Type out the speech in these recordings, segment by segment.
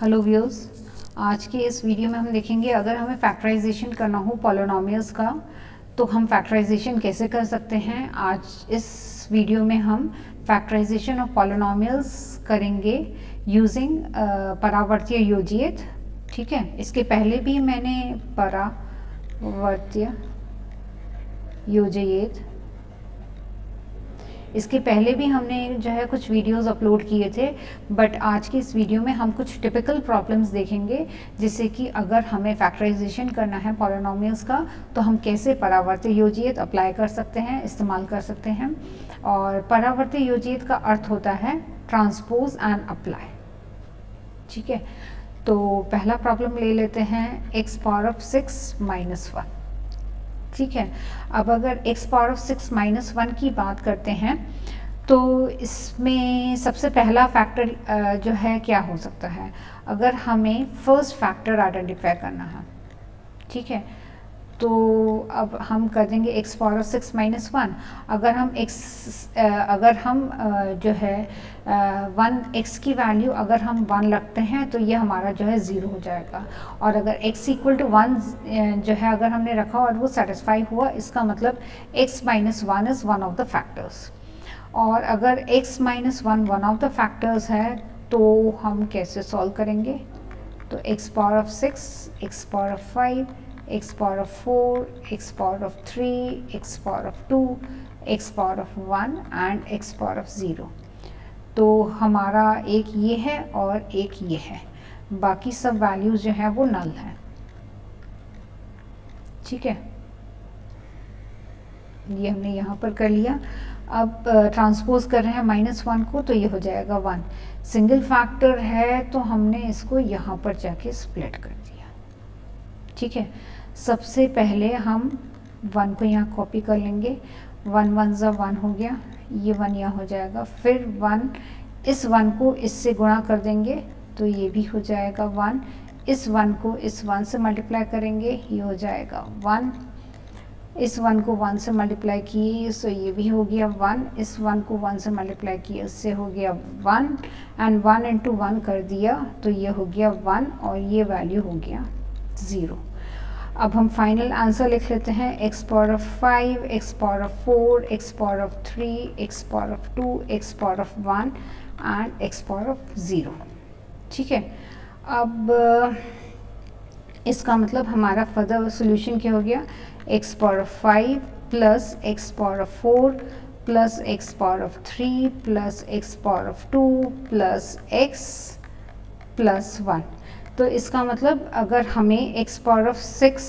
Hello viewers, आज के इस वीडियो में हम देखेंगे अगर हमें फैक्टराइजेशन करना हो पॉलिनोमियल्स का तो हम फैक्टराइजेशन कैसे कर सकते हैं। आज इस वीडियो में हम फैक्टराइजेशन ऑफ पॉलिनोमियल्स करेंगे यूजिंग परावर्तीय योजित। ठीक है, इसके पहले भी मैंने परावर्तीय योजित इसके पहले भी हमने जो है कुछ वीडियोस अपलोड किए थे, बट आज की इस वीडियो में हम कुछ टिपिकल प्रॉब्लम्स देखेंगे जिससे कि अगर हमें फैक्टराइजेशन करना है पॉलिनोमियल्स का तो हम कैसे परावर्तीय योजित अप्लाई कर सकते हैं, इस्तेमाल कर सकते हैं। और परावर्तीय योजित का अर्थ होता है ट्रांसपोज एंड अप्लाई। ठीक है, तो पहला प्रॉब्लम ले लेते हैं x पावर ऑफ 6 माइनस 1। ठीक है, अब अगर x पावर ऑफ 6 माइनस 1 की बात करते हैं तो इसमें सबसे पहला फैक्टर जो है क्या हो सकता है, अगर हमें फर्स्ट फैक्टर आइडेंटिफाई करना है। ठीक है, तो अब हम कर देंगे x पावर ऑफ 6 माइनस 1। अगर हम जो है 1x की वैल्यू अगर हम 1 रखते हैं तो ये हमारा जो है 0 हो जाएगा। और अगर x इक्वल टू 1 जो है अगर हमने रखा और वो सेटिस्फाई हुआ, इसका मतलब x minus 1 is one of the factors. और अगर x minus 1 one of the factors है तो हम कैसे सॉल्व करेंगे, तो x power of 6, x power of 5, x power of 4, x power of 3, x power of 2, x power of 1 and x power of 0। तो हमारा एक ये है और एक ये है, बाकी सब वैल्यूज जो है वो नल है। ठीक है, ये हमने यहाँ पर कर लिया। अब ट्रांसपोज कर रहे हैं -1 को तो ये हो जाएगा 1। सिंगल फैक्टर है तो हमने इसको यहाँ पर जाके स्प्लिट कर दिया। ठीक है, सबसे पहले हम 1 को यहाँ कॉपी कर लेंगे। 1 1 ज़ा 1 हो गया, ये 1 यहाँ हो जाएगा। फिर 1 इस 1 को इससे गुणा कर देंगे तो ये भी हो जाएगा 1। इस 1 को इस 1 से मल्टीप्लाई करेंगे, ये हो जाएगा 1। इस 1 को 1 से मल्टीप्लाई किए तो ये भी हो गया 1। इस 1 को 1 से मल्टीप्लाई किए इससे हो गया 1 एंड 1 इंटू 1 कर दिया तो ये हो गया 1 और ये वैल्यू हो गया 0। अब हम फाइनल आंसर लिख लेते हैं x power of 5, x power of 4, x power of 3, x power of 2, x power of 1 and x power of 0। ठीक है, अब इसका मतलब हमारा फर्दर सोल्यूशन क्या हो गया, x power of 5 plus x power of 4 plus x power of 3 plus x power of 2 plus x plus 1। तो इसका मतलब अगर हमें x पावर ऑफ 6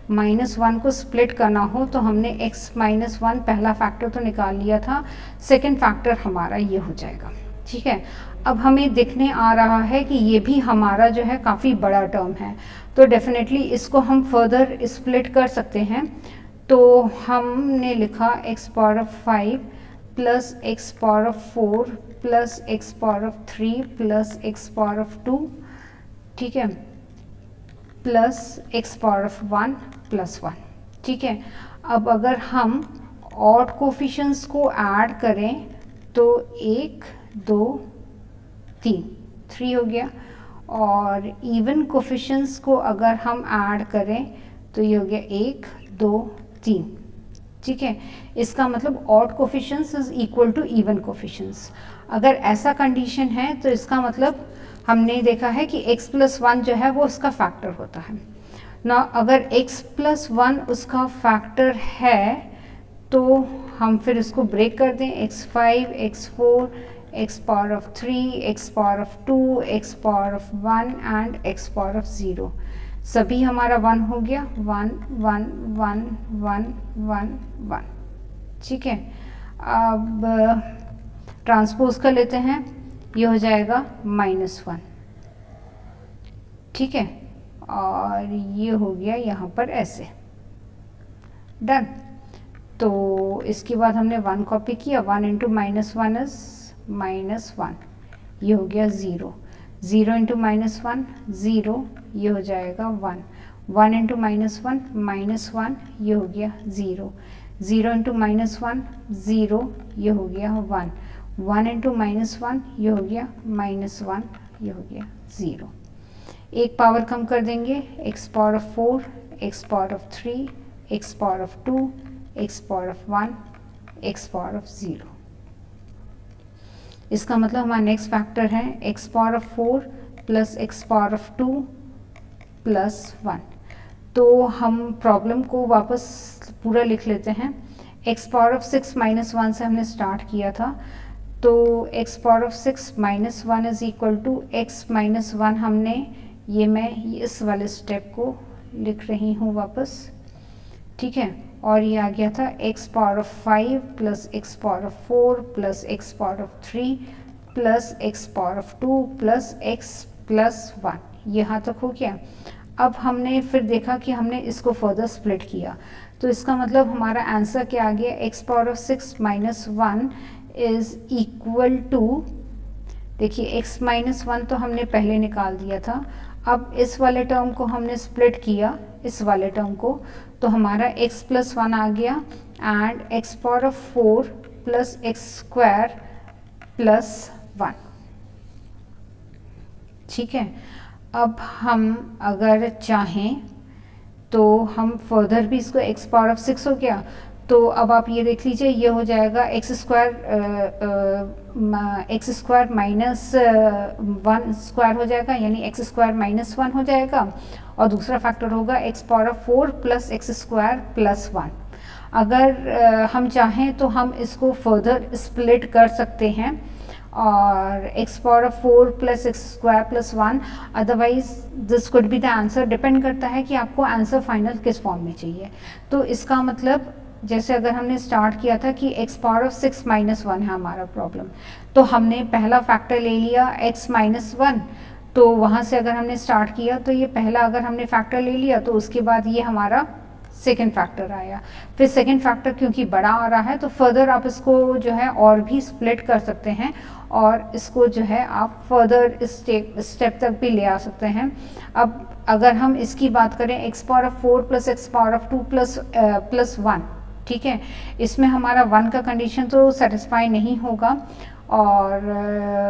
माइनस 1 को स्प्लिट करना हो तो हमने x माइनस 1 पहला फैक्टर तो निकाल लिया था, सेकंड फैक्टर हमारा ये हो जाएगा। ठीक है, अब हमें दिखने आ रहा है कि ये भी हमारा जो है काफ़ी बड़ा टर्म है, तो डेफिनेटली इसको हम फर्दर स्प्लिट कर सकते हैं। तो हमने लिखा x power of 5 plus x power of 4 plus x power of 3 plus x power of 2, ठीक है, plus x power of 1 plus 1। ठीक है, अब अगर हम ऑड कोफिशिएंट्स को ऐड करें तो 1 2 3 हो गया, और इवन कोफिशिएंट्स को अगर हम ऐड करें तो ये हो गया 1 2 3। ठीक है, इसका मतलब odd coefficients is equal to even coefficients. अगर ऐसा कंडीशन है तो इसका मतलब हमने देखा है कि x प्लस 1 जो है वो उसका फैक्टर होता है ना। अगर x प्लस 1 उसका फैक्टर है तो हम फिर इसको ब्रेक कर दें, x5 x4 x power of 3 x power of 2 x power of 1 and x power of 0। सभी हमारा 1 हो गया, 1 1 1 1 1 1। ठीक है, अब ट्रांसपोज कर लेते हैं, ये हो जाएगा -1। ठीक है, और ये हो गया यहाँ पर ऐसे, डन। तो इसके बाद हमने 1 कॉपी किया, 1 इंटू -1 इज -1, ये हो गया 0। 0 इंटू -1 0, ये हो जाएगा 1। 1 इंटू -1 ये हो गया 0। 0 इंटू -1 0, ये हो गया 1। 1 इंटू -1 ये हो गया -1, ये हो गया 0। एक पावर कम कर देंगे, x power of 4, x power of 3, x power of 2, x power of 1, x power of 0। इसका मतलब हमारा नेक्स्ट फैक्टर है x power of 4 plus x power of 2 plus 1। तो हम प्रॉब्लम को वापस पूरा लिख लेते हैं। x पावर ऑफ 6 माइनस 1 से हमने स्टार्ट किया था, तो x power of 6 minus 1 is equal to x minus 1। हमने मैं इस वाले स्टेप को लिख रही हूँ वापस, ठीक है। और ये आ गया था x power of 5 plus x power of 4 plus x power of 3 plus x power of 2 plus x plus 1। यहाँ तक हो गया। अब हमने फिर देखा कि हमने इसको फर्दर स्प्लिट किया, तो इसका मतलब हमारा आंसर क्या आ गया, x power of 6 minus 1 is equal to, देखिए x माइनस 1 तो हमने पहले निकाल दिया था, अब इस वाले टर्म को हमने स्प्लिट किया इस वाले टर्म को, तो हमारा x प्लस 1 आ गया and x power of 4 plus x square plus 1, ठीक है। अब हम अगर चाहें तो हम फर्दर भी इसको x पावर ऑफ 6 हो गया, तो अब आप ये देख लीजिए, ये हो जाएगा x स्क्वायर माइनस 1 स्क्वायर हो जाएगा, यानी x स्क्वायर माइनस 1 हो जाएगा, और दूसरा फैक्टर होगा x power of 4 plus x square plus 1। अगर हम चाहें तो हम इसको फर्दर स्प्लिट कर सकते हैं और x power of 4 plus x square plus 1, otherwise this could be the answer. Depend करता है कि आपको आंसर फाइनल किस फॉर्म में चाहिए। तो इसका मतलब जैसे अगर हमने स्टार्ट किया था कि x पावर ऑफ 6 माइनस 1 है हमारा प्रॉब्लम, तो हमने पहला फैक्टर ले लिया x माइनस 1, तो वहाँ से अगर हमने स्टार्ट किया तो ये पहला अगर हमने फैक्टर ले लिया तो उसके बाद ये हमारा सेकेंड फैक्टर आया। फिर सेकेंड फैक्टर क्योंकि बड़ा आ रहा है तो फर्दर आप इसको जो है और भी स्प्लिट कर सकते हैं और इसको जो है आप फर्दर स्टेप तक भी ले आ सकते हैं। अब अगर हम इसकी बात करें x power of 4 plus x power of 2 plus 1, ठीक है, इसमें हमारा 1 का कंडीशन तो सेटिस्फाई नहीं होगा और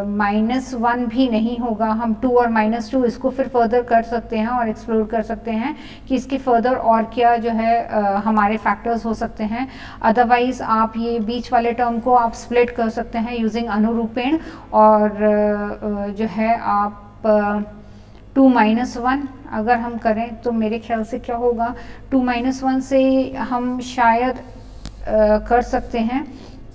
-1 भी नहीं होगा। हम 2 और -2 इसको फिर फर्दर कर सकते हैं और एक्सप्लोर कर सकते हैं कि इसके फर्दर और क्या जो है हमारे फैक्टर्स हो सकते हैं। अदरवाइज आप ये बीच वाले टर्म को आप स्प्लिट कर सकते हैं यूजिंग अनुरूपेण, और जो है आप 2 - 1 अगर हम करें तो मेरे ख्याल से क्या होगा, 2 - 1 से हम शायद कर सकते हैं।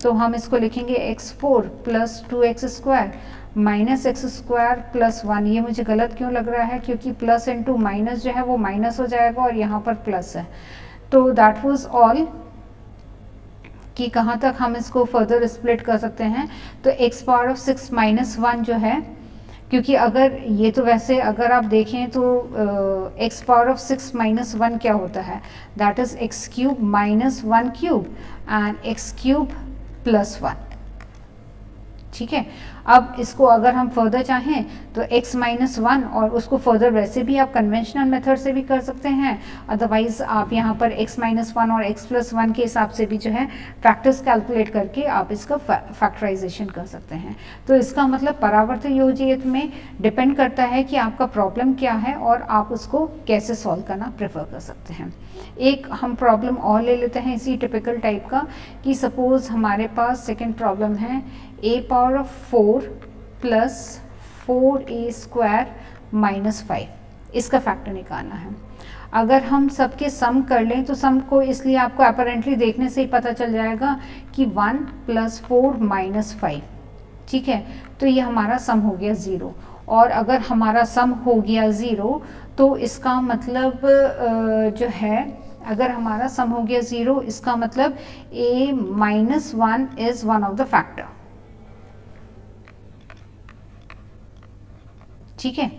तो हम इसको लिखेंगे x4 plus 2x square minus x square plus 1। ये मुझे गलत क्यों लग रहा है, क्योंकि प्लस इंटू माइनस जो है वो माइनस हो जाएगा और यहाँ पर प्लस है। तो दैट वाज ऑल कि कहाँ तक हम इसको फर्दर स्प्लिट कर सकते हैं। तो x पावर ऑफ 6 माइनस 1 जो है, क्योंकि अगर ये तो वैसे अगर आप देखें तो x पावर ऑफ 6 माइनस 1 क्या होता है, that is x cube minus 1 cube and x cube plus 1, ठीक है। अब इसको अगर हम फर्दर चाहें तो x माइनस 1 और उसको फर्दर वैसे भी आप कन्वेंशनल मेथड से भी कर सकते हैं, अदरवाइज आप यहाँ पर x माइनस 1 और x प्लस 1 के हिसाब से भी जो है फैक्टर्स कैलकुलेट करके आप इसका फैक्टराइजेशन कर सकते हैं। तो इसका मतलब परावर्त योजयित में डिपेंड करता है कि आपका प्रॉब्लम क्या है और आप उसको कैसे सॉल्व करना प्रेफर कर सकते हैं। एक हम प्रॉब्लम और ले लेते हैं इसी टिपिकल टाइप का, कि सपोज हमारे पास सेकेंड प्रॉब्लम है a power of 4 plus 4a square minus 5, इसका फैक्टर निकालना है। अगर हम सबके सम कर लें तो सम को इसलिए आपको अपरेंटली देखने से ही पता चल जाएगा कि 1 प्लस 4 माइनस 5, ठीक है। तो ये हमारा सम हो गया 0, और अगर हमारा सम हो गया 0 तो इसका मतलब जो है, अगर हमारा सम हो गया 0 इसका मतलब a minus 1 is one of the factor, ठीक है।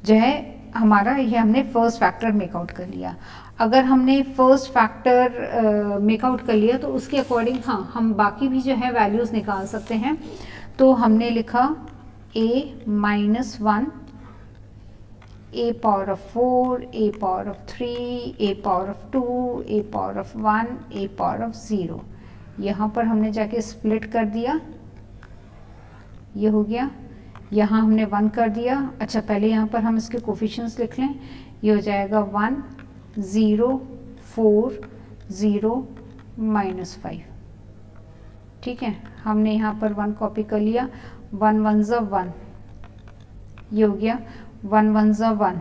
जो है हमारा ये हमने फर्स्ट फैक्टर मेकआउट कर लिया। अगर हमने फर्स्ट फैक्टर मेकआउट कर लिया तो उसके अकॉर्डिंग हाँ हम बाकी भी जो है वैल्यूज़ निकाल सकते हैं। तो हमने लिखा a minus 1, a power of 4, a power of 3, a power of 2, a power of 1, a power of 0। यहाँ पर हमने जाके स्प्लिट कर दिया, ये हो गया यहाँ हमने 1 कर दिया। अच्छा पहले यहाँ पर हम इसके कोफिशिएंट्स लिख लें। ये हो जाएगा 1 0 4 0 -5। ठीक है, हमने यहाँ पर 1 कॉपी कर लिया। 1 1 ज़ा 1, ये हो गया 1 1 ज़ा 1,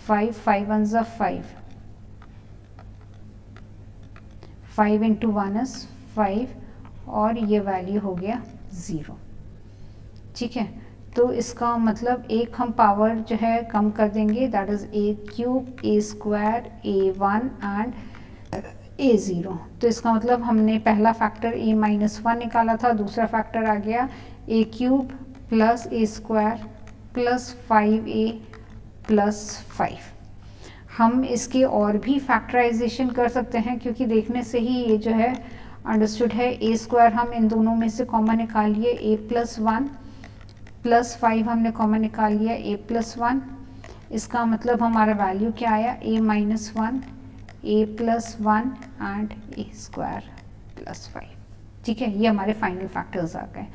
5 5 1 ज़ा 5, 5 इंटू 1 इज 5 और ये वैल्यू हो गया 0। ठीक है, तो इसका मतलब एक हम पावर जो है कम कर देंगे, that is a³ a² a1 and a0। तो इसका मतलब हमने पहला फैक्टर a-1 निकाला था, दूसरा फैक्टर आ गया a³ plus a² plus 5a plus 5। हम इसके और भी फैक्टराइजेशन कर सकते हैं, क्योंकि देखने से ही ये जो है अंडरस्टूड है। a² हम इन दोनों में से कॉमन निकाल लिए, a प्लस 1 प्लस 5 हमने कॉमन निकाल लिया a प्लस 1। इसका मतलब हमारा वैल्यू क्या आया, a-1 a plus 1 and a² plus 5। ठीक है, ये हमारे फाइनल फैक्टर्स आ गए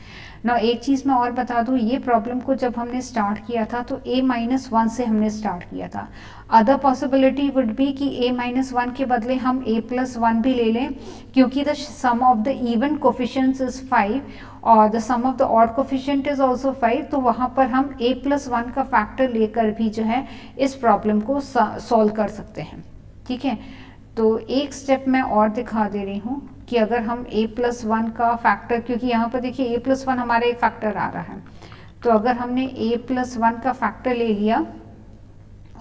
ना। एक चीज़ मैं और बता दूँ, ये प्रॉब्लम को जब हमने स्टार्ट किया था तो a-1 से हमने स्टार्ट किया था। अदर पॉसिबिलिटी वुड बी कि a-1 के बदले हम a प्लस 1 भी ले लें, क्योंकि the sum of the even coefficients is 5 और the sum of the odd coefficient is also 5। तो वहाँ पर हम a प्लस 1 का फैक्टर लेकर भी जो है इस प्रॉब्लम को सॉल्व कर सकते हैं। ठीक है, तो एक स्टेप मैं और दिखा दे रही हूँ कि अगर हम a प्लस 1 का फैक्टर, क्योंकि यहाँ पर देखिए a प्लस 1 हमारा एक फैक्टर आ रहा है, तो अगर हमने a प्लस 1 का फैक्टर ले लिया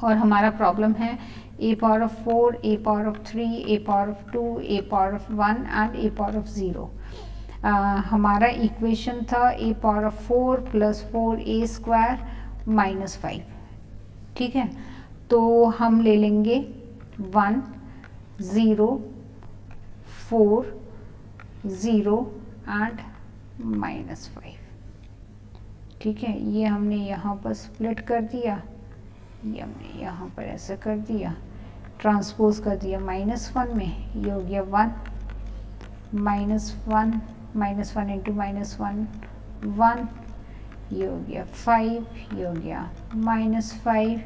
और हमारा प्रॉब्लम है a power of 4 a power of 3 a power of 2 a power of 1 and a power of 0। हमारा इक्वेशन था a power of 4 plus 4a² minus 5। ठीक है, तो हम ले लेंगे 1 0 4 0 एंड माइनस 5। ठीक है, ये हमने यहाँ पर स्प्लिट कर दिया, ये हमने यहाँ पर ऐसे कर दिया, ट्रांसपोज कर दिया -1 में। ये हो गया 1 -1 इंटू -1 1, ये हो गया 5, ये हो गया -5,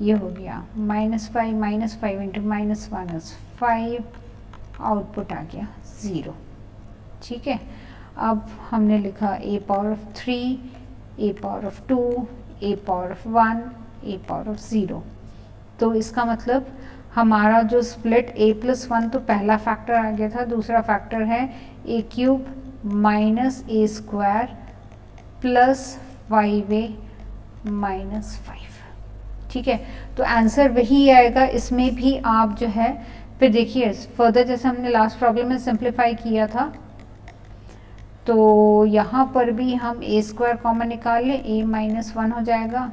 ये हो गया -5 इंटू -1 इज 5, आउटपुट आ गया 0। ठीक है, अब हमने लिखा a power of 3 a power of 2 a power of 1 a power of 0। तो इसका मतलब हमारा जो स्प्लिट a प्लस 1, तो पहला फैक्टर आ गया था, दूसरा फैक्टर है a³ minus a² plus 5a minus 5। ठीक है, तो आंसर वही आएगा। इसमें भी आप जो है फिर देखिए फर्दर, जैसे हमने लास्ट प्रॉब्लम में सिंप्लीफाई किया था, तो यहाँ पर भी हम a² कॉमन निकाल लें, a-1 हो जाएगा,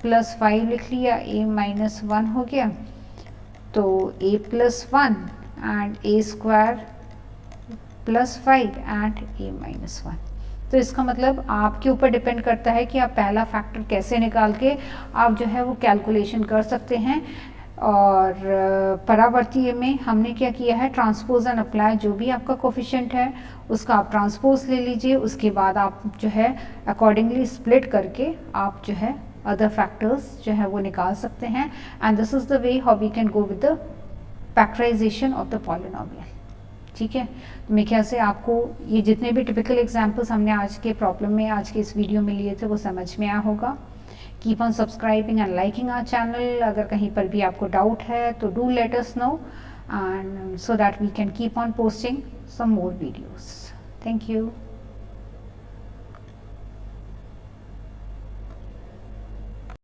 प्लस 5 लिख लिया, a-1 हो गया, तो a plus 1 and a² plus 5 and a-1। तो इसका मतलब आपके ऊपर डिपेंड करता है कि आप पहला फैक्टर कैसे निकाल के आप जो है वो कैलकुलेशन कर सकते हैं। और परावर्ती में हमने क्या किया है, ट्रांसपोज एंड अप्लाई, जो भी आपका कोफिशिएंट है उसका आप ट्रांसपोज ले लीजिए, उसके बाद आप जो है अकॉर्डिंगली स्प्लिट करके आप जो है अदर फैक्टर्स जो है वो निकाल सकते हैं। And this is the way how we can go with the factorisation of the polynomial. ठीक है, तो मेरे ख्याल से आपको ये जितने भी टिपिकल एग्जाम्पल्स हमने आज के प्रॉब्लम में, आज के इस वीडियो में लिए थे, वो समझ में आया होगा। Keep on subscribing and liking our channel. अगर कहीं पर भी आपको डाउट है तो do let us know, and so that we can keep on posting some more videos. Thank you.